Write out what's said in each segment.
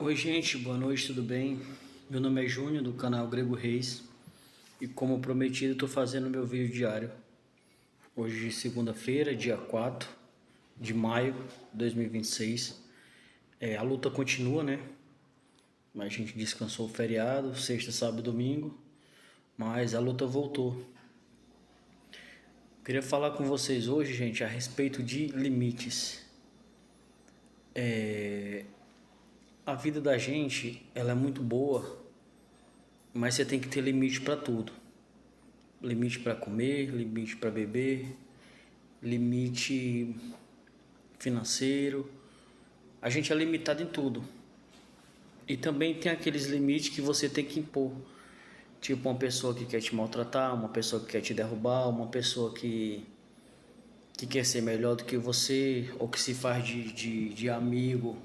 Oi gente, boa noite, tudo bem? Meu nome é Júnior, do canal Grego Reis, e como prometido estou fazendo meu vídeo diário. Hoje segunda-feira, dia 4 de maio de 2026. A luta continua, né? A gente descansou o feriado, sexta, sábado e domingo, mas a luta voltou. Queria falar com vocês hoje, gente, a respeito de limites. A vida da gente, ela é muito boa, mas você tem que ter limite para tudo. Limite para comer, limite para beber, limite financeiro. A gente é limitado em tudo. E também tem aqueles limites que você tem que impor. Tipo uma pessoa que quer te maltratar, uma pessoa que quer te derrubar, uma pessoa que quer ser melhor do que você, ou que se faz de amigo,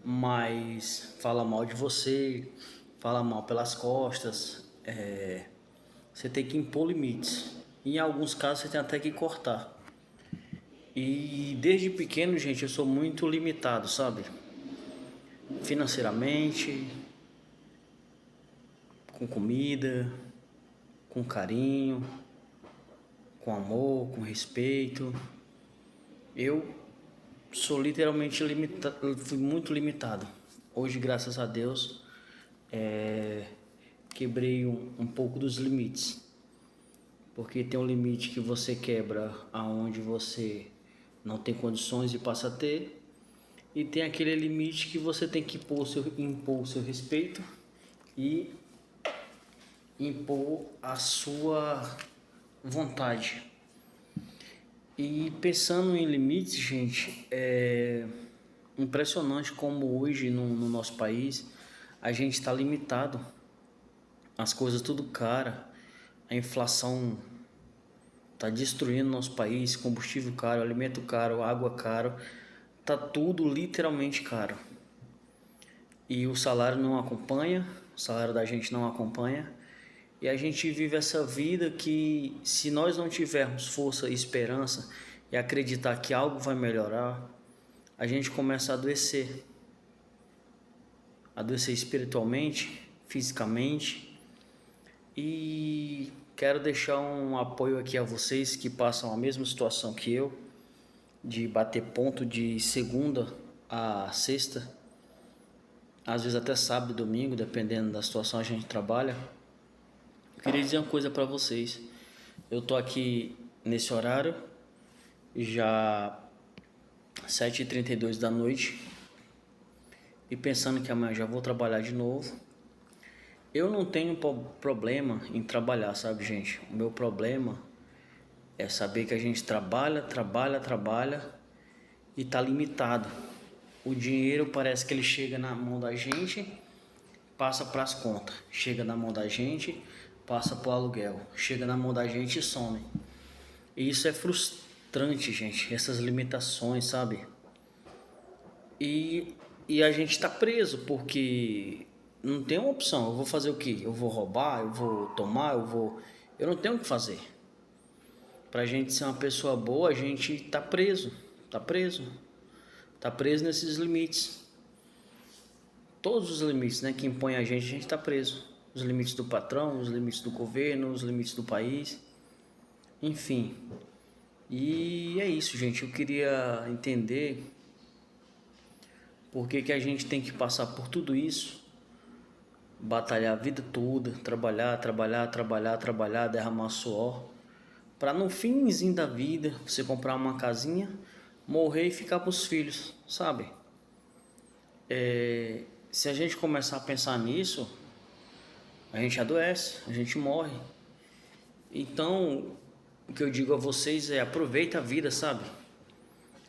mas fala mal de você, fala mal pelas costas. Você tem que impor limites. Em alguns casos você tem até que cortar. E desde pequeno, gente, eu sou muito limitado, sabe? Financeiramente, com comida, com carinho, com amor, com respeito. Eu sou literalmente limitado, fui muito limitado. Hoje, graças a Deus, quebrei um pouco dos limites. Porque tem um limite que você quebra aonde você não tem condições e passa a ter. E tem aquele limite que você tem que impor o seu respeito e impor a sua vontade. E pensando em limites, gente, é impressionante como hoje no nosso país a gente está limitado. As coisas tudo cara, a inflação está destruindo nosso país, combustível caro, alimento caro, água caro, tá tudo literalmente caro. E o salário não acompanha, o salário da gente não acompanha. E a gente vive essa vida que, se nós não tivermos força e esperança e acreditar que algo vai melhorar, a gente começa a adoecer. Adoecer espiritualmente, fisicamente. E quero deixar um apoio aqui a vocês que passam a mesma situação que eu, de bater ponto de segunda a sexta, às vezes até sábado e domingo, dependendo da situação a gente trabalha. Eu queria dizer uma coisa para vocês. Eu tô aqui nesse horário, já 7h32 da noite, e pensando que amanhã já vou trabalhar de novo. Eu não tenho problema em trabalhar, sabe, gente? O meu problema é saber que a gente trabalha e tá limitado. O dinheiro parece que ele chega na mão da gente, passa para as contas. Chega na mão da gente, passa pro aluguel. Chega na mão da gente e some. E isso é frustrante, gente, essas limitações, sabe? E a gente tá preso, porque não tem uma opção. Eu vou fazer o quê? Eu vou roubar, eu vou tomar, eu não tenho o que fazer. Pra gente ser uma pessoa boa, a gente tá preso, tá preso. Tá preso nesses limites. Todos os limites, né, que impõem a gente tá preso. Os limites do patrão, os limites do governo, os limites do país. Enfim. E é isso, gente. Eu queria entender por que que a gente tem que passar por tudo isso, batalhar a vida toda, trabalhar, derramar suor, para no finzinho da vida você comprar uma casinha, morrer e ficar pros filhos, sabe? Se a gente começar a pensar nisso, a gente adoece, a gente morre. Então, o que eu digo a vocês é: aproveita a vida, sabe?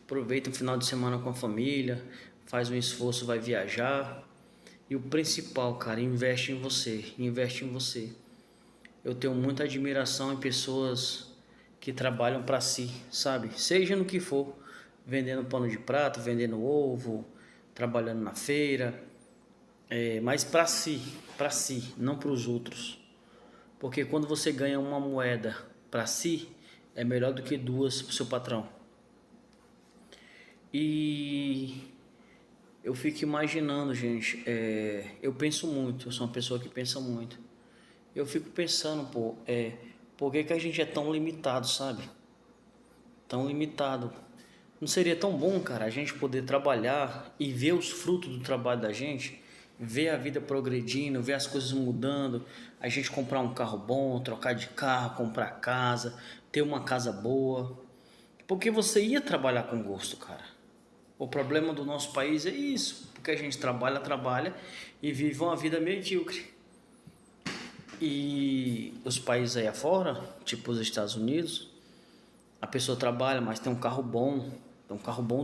Aproveita o final de semana com a família, faz um esforço, vai viajar. E o principal, cara, investe em você, investe em você. Eu tenho muita admiração em pessoas que trabalham para si, sabe? Seja no que for, vendendo pano de prato, vendendo ovo, trabalhando na feira, mas para si, não para os outros. Porque quando você ganha uma moeda para si, é melhor do que duas para o seu patrão. E Eu fico imaginando, gente, eu penso muito, eu sou uma pessoa que pensa muito. Eu fico pensando, pô, por que que a gente é tão limitado, sabe? Tão limitado. Não seria tão bom, cara, a gente poder trabalhar e ver os frutos do trabalho da gente, ver a vida progredindo, ver as coisas mudando, a gente comprar um carro bom, trocar de carro, comprar casa, ter uma casa boa. Porque você ia trabalhar com gosto, cara. O problema do nosso país é isso, porque a gente trabalha, trabalha e vive uma vida medíocre. E os países aí afora, tipo os Estados Unidos, a pessoa trabalha, mas tem um carro bom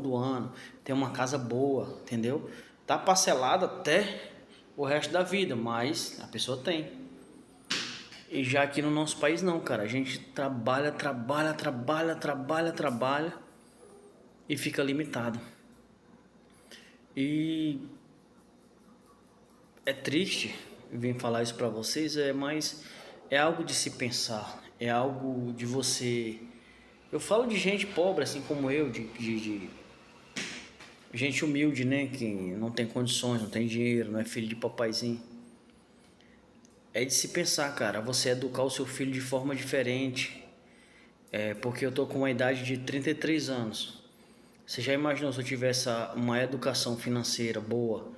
do ano, tem uma casa boa, entendeu? Tá parcelado até o resto da vida, mas a pessoa tem. E já aqui no nosso país não, cara, a gente trabalha, trabalha, trabalha, trabalha, trabalha e fica limitado. E é triste vir falar isso pra vocês, mas é algo de se pensar, é algo de você. Eu falo de gente pobre, assim como eu, de gente humilde, né? Que não tem condições, não tem dinheiro, não é filho de papaizinho. É de se pensar, cara, você educar o seu filho de forma diferente. Porque eu tô com uma idade de 33 anos. Você já imaginou se eu tivesse uma educação financeira boa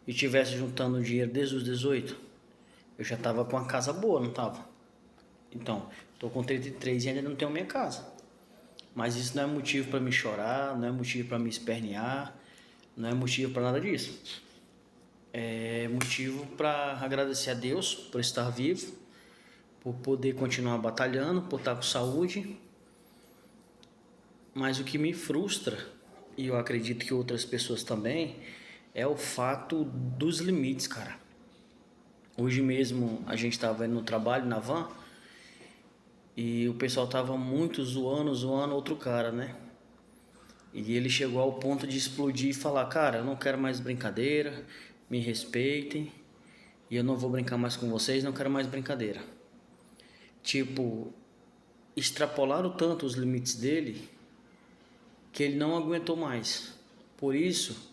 e tivesse juntando dinheiro desde os 18? Eu já tava com uma casa boa, não tava? Então, tô com 33 e ainda não tenho minha casa. Mas isso não é motivo para me chorar, não é motivo para me espernear, não é motivo para nada disso. É motivo para agradecer a Deus por estar vivo, por poder continuar batalhando, por estar com saúde. Mas o que me frustra, e eu acredito que outras pessoas também, é o fato dos limites, cara. Hoje mesmo a gente estava indo no trabalho, na van, e o pessoal tava muito zoando outro cara, né? E ele chegou ao ponto de explodir e falar: cara, eu não quero mais brincadeira, me respeitem, e eu não vou brincar mais com vocês, não quero mais brincadeira. Tipo, extrapolaram tanto os limites dele que ele não aguentou mais. Por isso,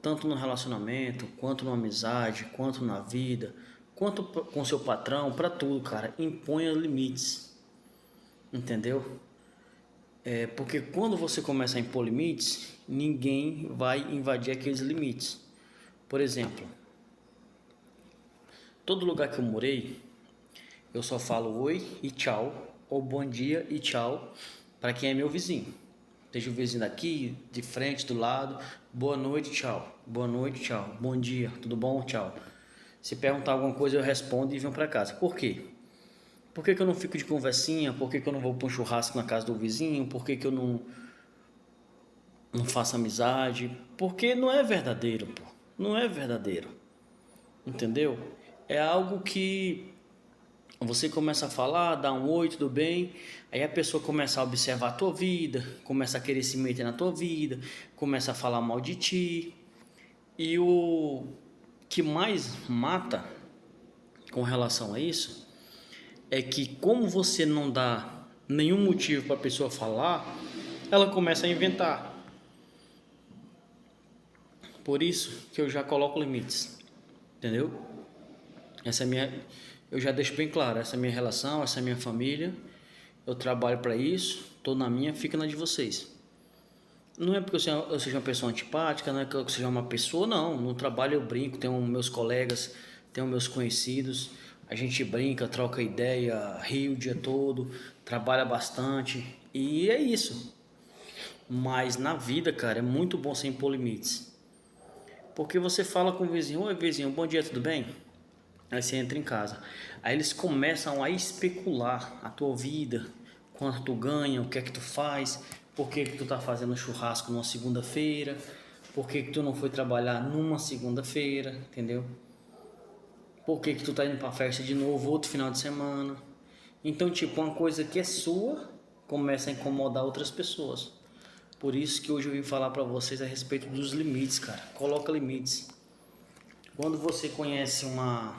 tanto no relacionamento, quanto na amizade, quanto na vida, quanto com seu patrão, para tudo, cara, imponha limites, entendeu? Porque quando você começa a impor limites, ninguém vai invadir aqueles limites. Por exemplo, todo lugar que eu morei, eu só falo oi e tchau, ou bom dia e tchau para quem é meu vizinho. Seja o vizinho daqui, de frente, do lado, boa noite, tchau. Boa noite, tchau. Bom dia, tudo bom? Tchau. Se perguntar alguma coisa, eu respondo e venho para casa. Por quê? Por que que eu não fico de conversinha? Por que que eu não vou para um churrasco na casa do vizinho? Por que que eu não faço amizade? Porque não é verdadeiro, pô. Não é verdadeiro. Entendeu? É algo que você começa a falar, dá um oi, tudo bem? Aí a pessoa começa a observar a tua vida, começa a querer se meter na tua vida, começa a falar mal de ti. E o que mais mata com relação a isso é que, como você não dá nenhum motivo para a pessoa falar, ela começa a inventar. Por isso que eu já coloco limites, entendeu? Essa é minha, eu já deixo bem claro, essa é minha relação, essa é minha família. Eu trabalho para isso, tô na minha, fica na de vocês. Não é porque eu seja uma pessoa antipática, não é que eu seja uma pessoa, não. No trabalho eu brinco, tenho meus colegas, tenho meus conhecidos, a gente brinca, troca ideia, ri o dia todo, trabalha bastante e é isso. Mas na vida, cara, é muito bom sem impor limites. Porque você fala com o vizinho: oi vizinho, bom dia, tudo bem? Aí você entra em casa. Aí eles começam a especular a tua vida, quanto tu ganha, o que é que tu faz, por que que tu tá fazendo churrasco numa segunda-feira, por que que tu não foi trabalhar numa segunda-feira, entendeu? Por que que tu tá indo pra festa de novo outro final de semana. Então, tipo, uma coisa que é sua começa a incomodar outras pessoas. Por isso que hoje eu vim falar pra vocês a respeito dos limites, cara. Coloca limites. Quando você conhece uma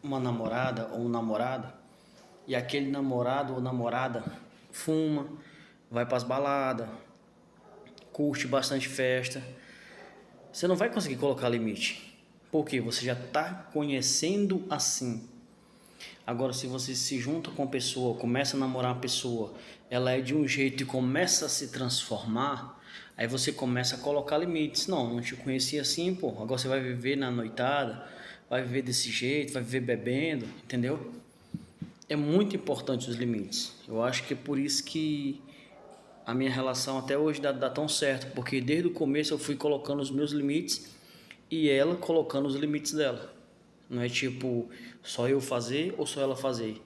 namorada ou um namorado e aquele namorado ou namorada fuma, vai para as baladas, curte bastante festa, você não vai conseguir colocar limite. Porque você já está conhecendo assim. Agora, se você se junta com a pessoa, começa a namorar a pessoa, ela é de um jeito e começa a se transformar, aí você começa a colocar limites. Não te conhecia assim, pô. Agora você vai viver na noitada, vai viver desse jeito, vai viver bebendo, entendeu? É muito importante os limites. Eu acho que é por isso que a minha relação até hoje dá tão certo, porque desde o começo eu fui colocando os meus limites e ela colocando os limites dela. Não é tipo só eu fazer ou só ela fazer.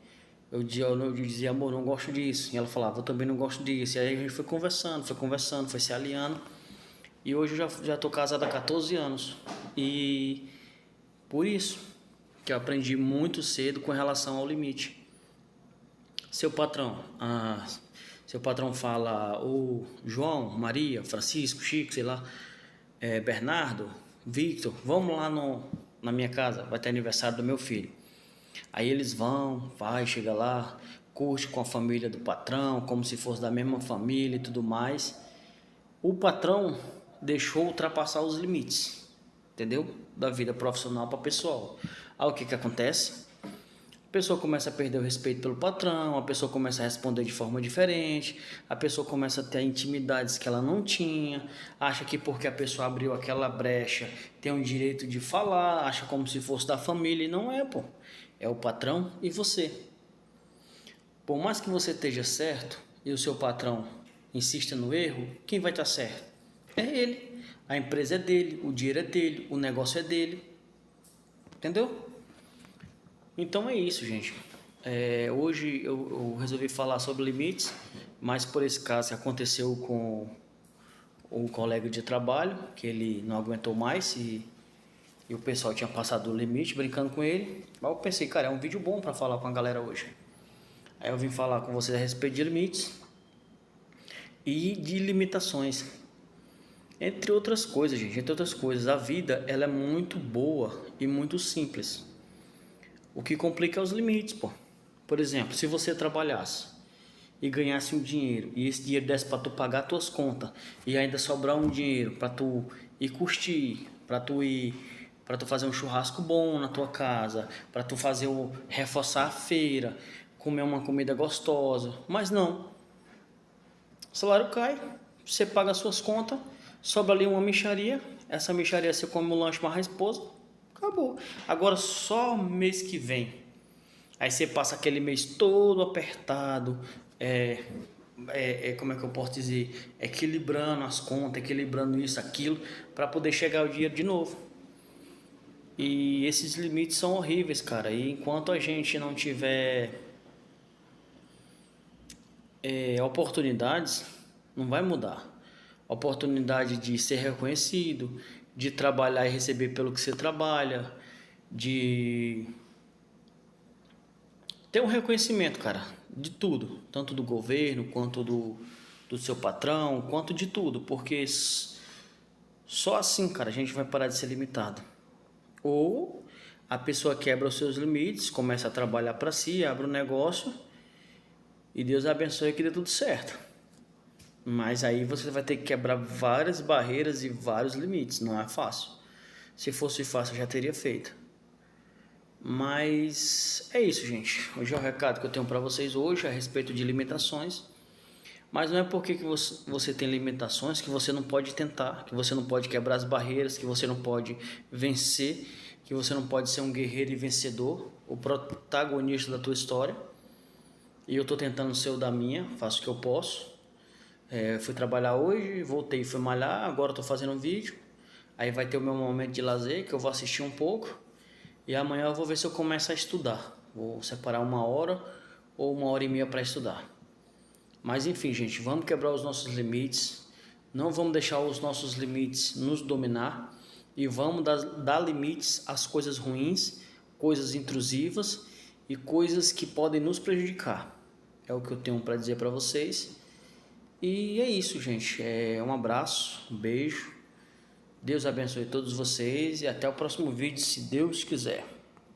Eu dizia, amor, não gosto disso. E ela falava, eu também não gosto disso. E aí a gente foi se alinhando. E hoje eu já tô casado há 14 anos. E por isso que eu aprendi muito cedo com relação ao limite. Seu patrão, seu patrão fala, o João, Maria, Francisco, Chico, sei lá, Bernardo, Victor, vamos lá na minha casa, vai ter aniversário do meu filho. Aí eles chega lá, curte com a família do patrão, como se fosse da mesma família e tudo mais. O patrão deixou ultrapassar os limites, entendeu? Da vida profissional para pessoal. Aí o que acontece? A pessoa começa a perder o respeito pelo patrão, a pessoa começa a responder de forma diferente, a pessoa começa a ter intimidades que ela não tinha, acha que porque a pessoa abriu aquela brecha tem o direito de falar, acha como se fosse da família e não é, pô. É o patrão e você. Por mais que você esteja certo e o seu patrão insista no erro, quem vai estar certo? É ele. A empresa é dele, o dinheiro é dele, o negócio é dele. Entendeu? Então é isso, gente. Hoje eu resolvi falar sobre limites, mas por esse caso que aconteceu com um colega de trabalho, que ele não aguentou mais e o pessoal tinha passado o limite brincando com ele. Mas eu pensei, cara, é um vídeo bom para falar com a galera hoje. Aí eu vim falar com vocês a respeito de limites e de limitações. Entre outras coisas, gente, entre outras coisas. A vida, ela é muito boa e muito simples. O que complica é os limites, pô. Por exemplo, se você trabalhasse e ganhasse um dinheiro e esse dinheiro desse para tu pagar tuas contas e ainda sobrar um dinheiro para tu ir curtir, para tu fazer um churrasco bom na tua casa, para tu reforçar a feira, comer uma comida gostosa, mas não. O salário cai, você paga as suas contas, sobra ali uma mixaria, essa mixaria você come um lanche mais a esposa, acabou. Agora só mês que vem, aí você passa aquele mês todo apertado, como é que eu posso dizer, equilibrando as contas, equilibrando isso, aquilo, para poder chegar o dinheiro de novo. E esses limites são horríveis, cara. E enquanto a gente não tiver oportunidades, não vai mudar. Oportunidade de ser reconhecido, de trabalhar e receber pelo que você trabalha, de ter um reconhecimento, cara, de tudo, tanto do governo, quanto do seu patrão, quanto de tudo, porque só assim, cara, a gente vai parar de ser limitado. Ou a pessoa quebra os seus limites, começa a trabalhar para si, abre um negócio e Deus abençoe que dê tudo certo. Mas aí você vai ter que quebrar várias barreiras e vários limites, não é fácil. Se fosse fácil, eu já teria feito. Mas é isso, gente. Hoje é o recado que eu tenho para vocês hoje a respeito de limitações. Mas não é porque que você tem limitações que você não pode tentar, que você não pode quebrar as barreiras, que você não pode vencer, que você não pode ser um guerreiro e vencedor, o protagonista da tua história. E eu estou tentando ser o da minha, faço o que eu posso. Fui trabalhar hoje, voltei, fui malhar, agora estou fazendo um vídeo. Aí vai ter o meu momento de lazer, que eu vou assistir um pouco. E amanhã eu vou ver se eu começo a estudar. Vou separar 1 hora ou 1 hora e meia para estudar. Mas enfim, gente, vamos quebrar os nossos limites. Não vamos deixar os nossos limites nos dominar. E vamos dar limites às coisas ruins, coisas intrusivas e coisas que podem nos prejudicar. É o que eu tenho para dizer para vocês. E é isso, gente. Um abraço, um beijo. Deus abençoe todos vocês e até o próximo vídeo, se Deus quiser.